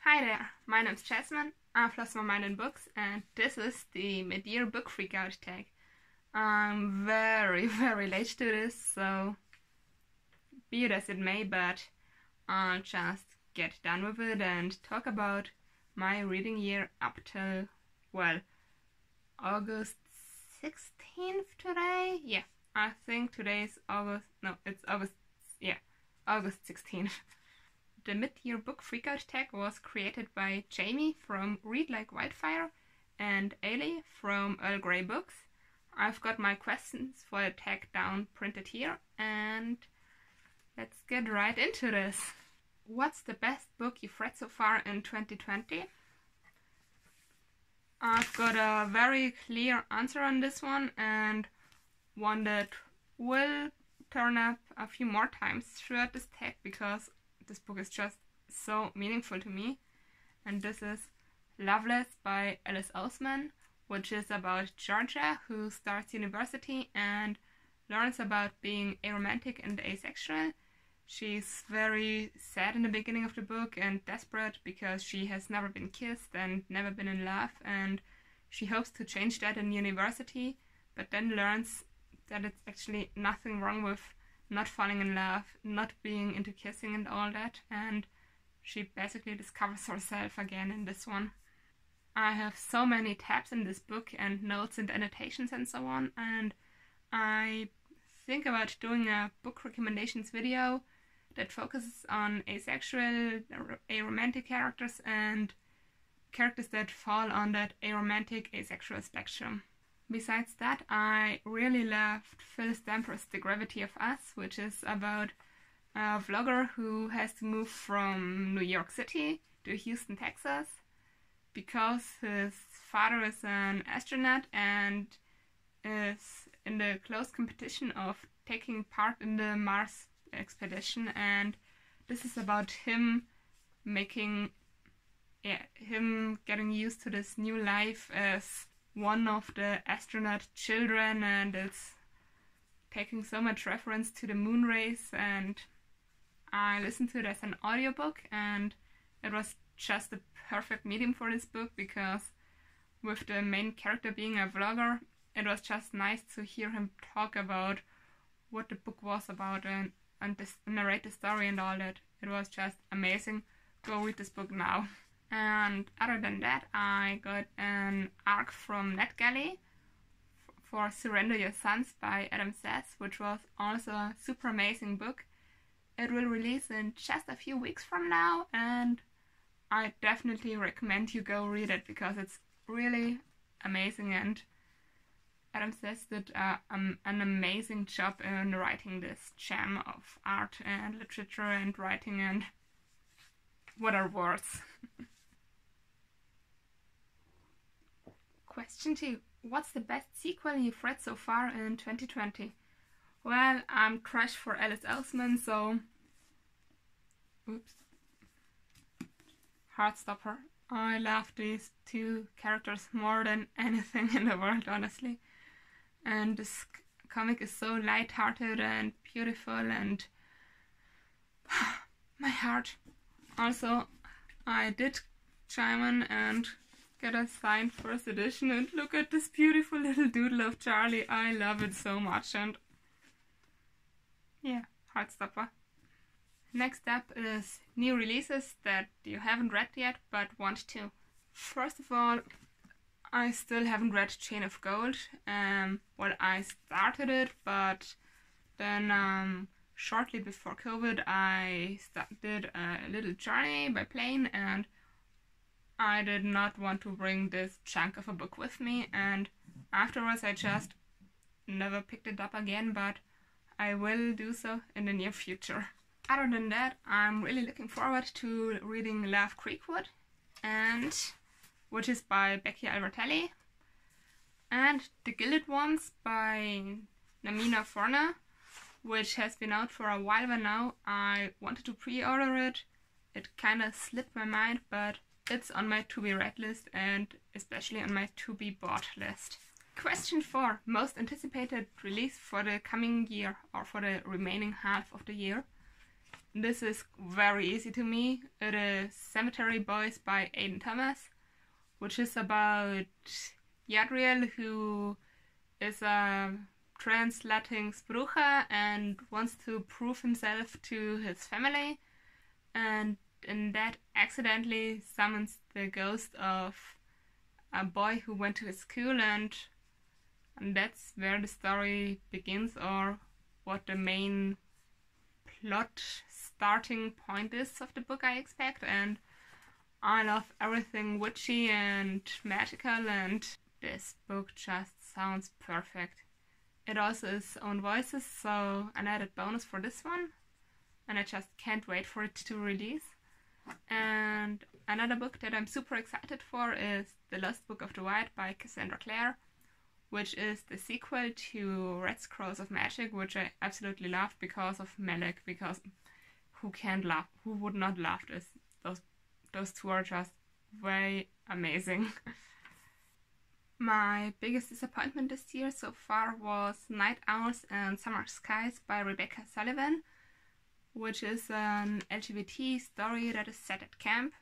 Hi there, my name's Jasmine. I've lost my mind in books, and this is the mid-year book freakout tag. I'm very, very late to this, so be it as it may, but I'll just get done with it and talk about my reading year up till, well, August 16th today? Yeah, I think today's August, no, it's August, yeah, August 16th. The mid-year book freakout tag was created by Jamie from Read Like Wildfire and Ailey from Earl Grey Books. I've got my questions for the tag down printed here, and let's get right into this. What's the best book you've read so far in 2020? I've got a very clear answer on this one, and one that will turn up a few more times throughout this tag because this book is just so meaningful to me. And this is Loveless by Alice Oseman, which is about Georgia who starts university and learns about being aromantic and asexual. She's very sad in the beginning of the book and desperate because she has never been kissed and never been in love, and she hopes to change that in university, but then learns that it's actually nothing wrong with not falling in love, not being into kissing and all that, and she basically discovers herself again in this one. I have so many tabs in this book and notes and annotations and so on, and I think about doing a book recommendations video that focuses on asexual, aromantic characters and characters that fall on that aromantic, asexual spectrum. Besides that, I really loved Phil Stamper's The Gravity of Us, which is about a vlogger who has to move from New York City to Houston, Texas, because his father is an astronaut and is in the close competition of taking part in the Mars expedition, and this is about him getting used to this new life as one of the astronaut children, and it's taking so much reference to the moon race. And I listened to it as an audiobook, and it was just the perfect medium for this book because with the main character being a vlogger, it was just nice to hear him talk about what the book was about and narrate the story and all that. It was just amazing. Go read this book now. And other than that, I got an arc from NetGalley for Surrender Your Sons by Adam Sass, which was also a super amazing book. It will release in just a few weeks from now, and I definitely recommend you go read it because it's really amazing, and Adam Sass did an amazing job in writing this gem of art and literature and writing, and what are words? Question 2. What's the best sequel you've read so far in 2020? Well, I'm trash for Alice Oseman, so Heartstopper. I love these two characters more than anything in the world, honestly. And this comic is so light-hearted and beautiful, and my heart. Also, I did chime in and get a signed first edition, and look at this beautiful little doodle of Charlie. I love it so much, and yeah, Heartstopper. Next up is new releases that you haven't read yet but want to. First of all, I still haven't read Chain of Gold. Well, I started it, but then shortly before COVID I did a little journey by plane, and I did not want to bring this chunk of a book with me, and afterwards I just never picked it up again, but I will do so in the near future. Other than that, I'm really looking forward to reading Love Creekwood, which is by Becky Albertelli, and The Gilded Ones by Namina Forna, which has been out for a while by now. I wanted to pre-order it. It kinda slipped my mind, but it's on my to-be-read list and especially on my to-be-bought list. Question 4. Most anticipated release for the coming year or for the remaining half of the year. this is very easy to me. It is Cemetery Boys by Aidan Thomas, which is about Yadriel, who is a translating Sprucha and wants to prove himself to his family, and in that accidentally summons the ghost of a boy who went to his school, and that's where the story begins, or what the main plot starting point is of the book, I expect. And I love everything witchy and magical, and this book just sounds perfect. It also is own voices, so an added bonus for this one, and I just can't wait for it to release. And another book that I'm super excited for is The Lost Book of the White by Cassandra Clare, which is the sequel to Red Scrolls of Magic, which I absolutely love because of Malek, because who would not love this? Those two are just very amazing. My biggest disappointment this year so far was Night Owls and Summer Skies by Rebecca Sullivan, which is an LGBT story that is set at camp.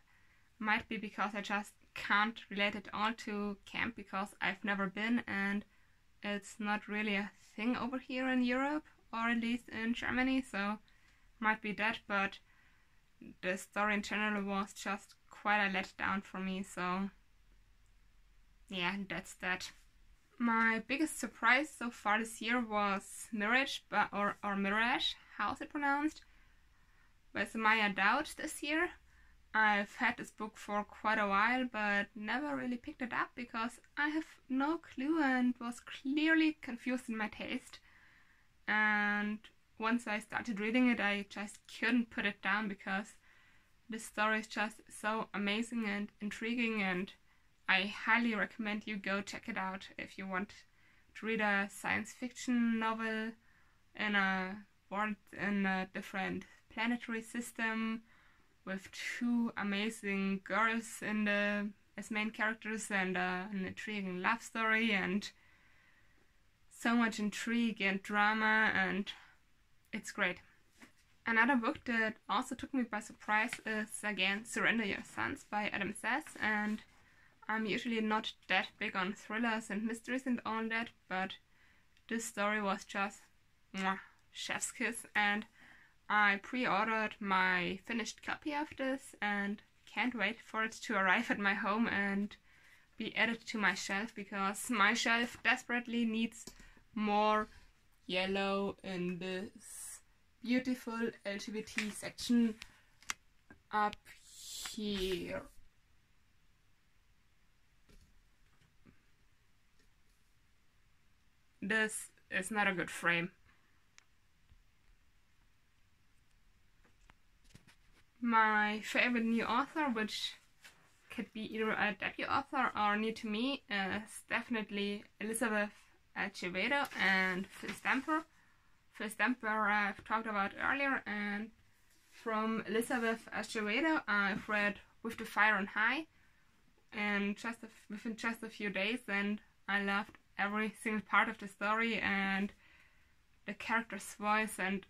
Might be because I just can't relate it all to camp because I've never been, and it's not really a thing over here in Europe, or at least in Germany, so might be that, but the story in general was just quite a letdown for me, so yeah, that's that. My biggest surprise so far this year was Mirage, or Mirage, how's it pronounced, by Samaya Dowd this year. I've had this book for quite a while, but never really picked it up because I have no clue and was clearly confused in my taste. And once I started reading it, I just couldn't put it down because this story is just so amazing and intriguing, and I highly recommend you go check it out if you want to read a science fiction novel in a world in a different planetary system with two amazing girls as main characters, and an intriguing love story, and so much intrigue and drama, and it's great. Another book that also took me by surprise is again Surrender Your Sons by Adam Sass, and I'm usually not that big on thrillers and mysteries and all that, but this story was just chef's kiss, and I pre-ordered my finished copy of this and can't wait for it to arrive at my home and be added to my shelf, because my shelf desperately needs more yellow in this beautiful LGBT section up here. This is not a good frame. My favorite new author, which could be either a debut author or new to me, is definitely Elizabeth Acevedo and Phil Stamper. Phil Stamper I've talked about earlier, and from Elizabeth Acevedo I've read With the Fire on High, and within just a few days, and I loved every single part of the story and the character's voice, and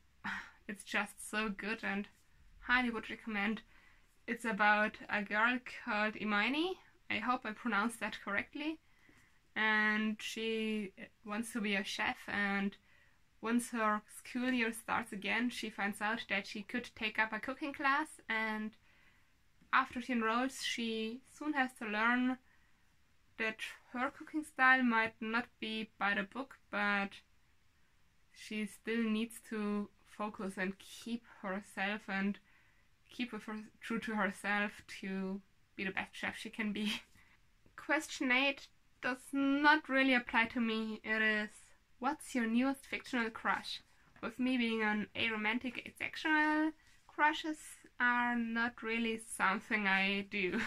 it's just so good, and highly would recommend. It's about a girl called Imani, I hope I pronounced that correctly, and she wants to be a chef, and once her school year starts again, she finds out that she could take up a cooking class, and after she enrolls, she soon has to learn that her cooking style might not be by the book, but she still needs to focus and keep herself and keep true to herself to be the best chef she can be. Question 8 does not really apply to me. It is, what's your newest fictional crush? With me being an aromantic asexual, crushes are not really something I do.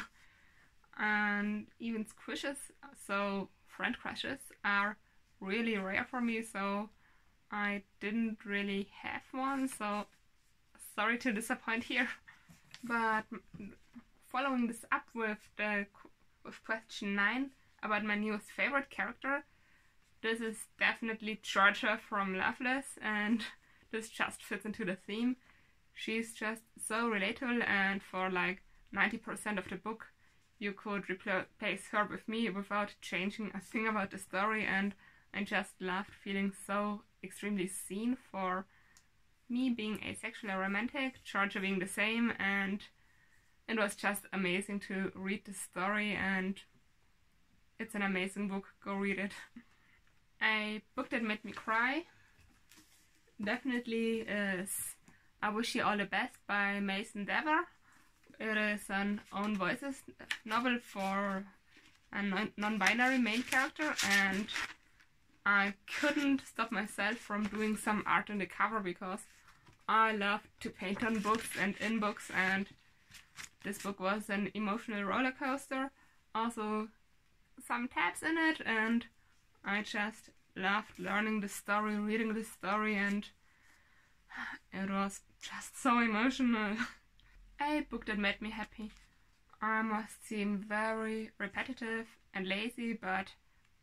And even squishes, so friend crushes, are really rare for me, so I didn't really have one, so sorry to disappoint here. But following this up with question 9 about my newest favorite character, this is definitely Georgia from Loveless, and this just fits into the theme. she's just so relatable, and for like 90% of the book you could replace her with me without changing a thing about the story, and I just loved feeling so extremely seen for me being asexual or romantic, Georgia being the same, and it was just amazing to read the story, and it's an amazing book. Go read it. A book that made me cry definitely is I Wish You All the Best by Mason Dever. It is an own voices novel for a non-binary main character, and I couldn't stop myself from doing some art on the cover because I love to paint on books and in books, and this book was an emotional roller coaster. Also some tabs in it, and I just loved learning the story, reading the story, and it was just so emotional. A book that made me happy. I must seem very repetitive and lazy, but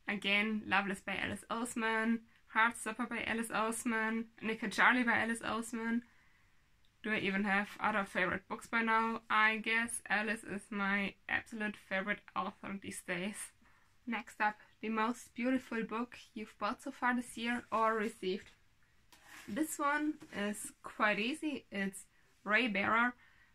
again, Loveless by Alice Oseman, Heartstopper by Alice Oseman, Nick and Charlie by Alice Oseman. Do I even have other favorite books by now? I guess Alice is my absolute favorite author these days. Next up, the most beautiful book you've bought so far this year or received. This one is quite easy. It's Ray Bearer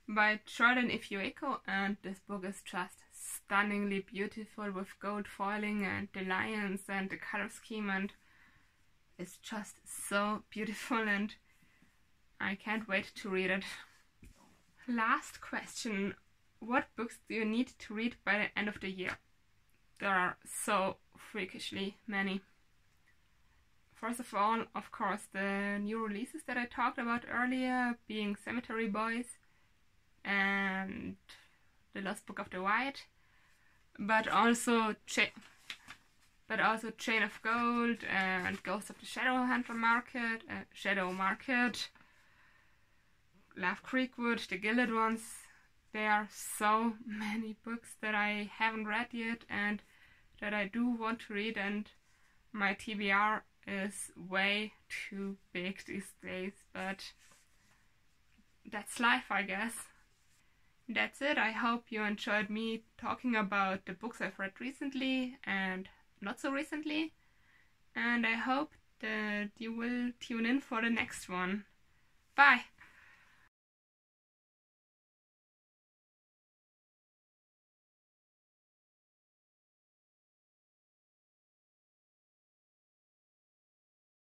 by Jordan Ifueko, and this book is just stunningly beautiful with gold foiling and the lions and the color scheme, and it's just so beautiful, and I can't wait to read it. Last question. What books do you need to read by the end of the year? There are so freakishly many. First of all, of course, the new releases that I talked about earlier, being Cemetery Boys and The Lost Book of the White, but also Chain of Gold and Ghost of the Shadow Market, Love Creekwood, The Gilded Ones. There are so many books that I haven't read yet and that I do want to read, and my TBR is way too big these days, but that's life, I guess. That's it. I hope you enjoyed me talking about the books I've read recently and not so recently, and I hope that you will tune in for the next one. Bye!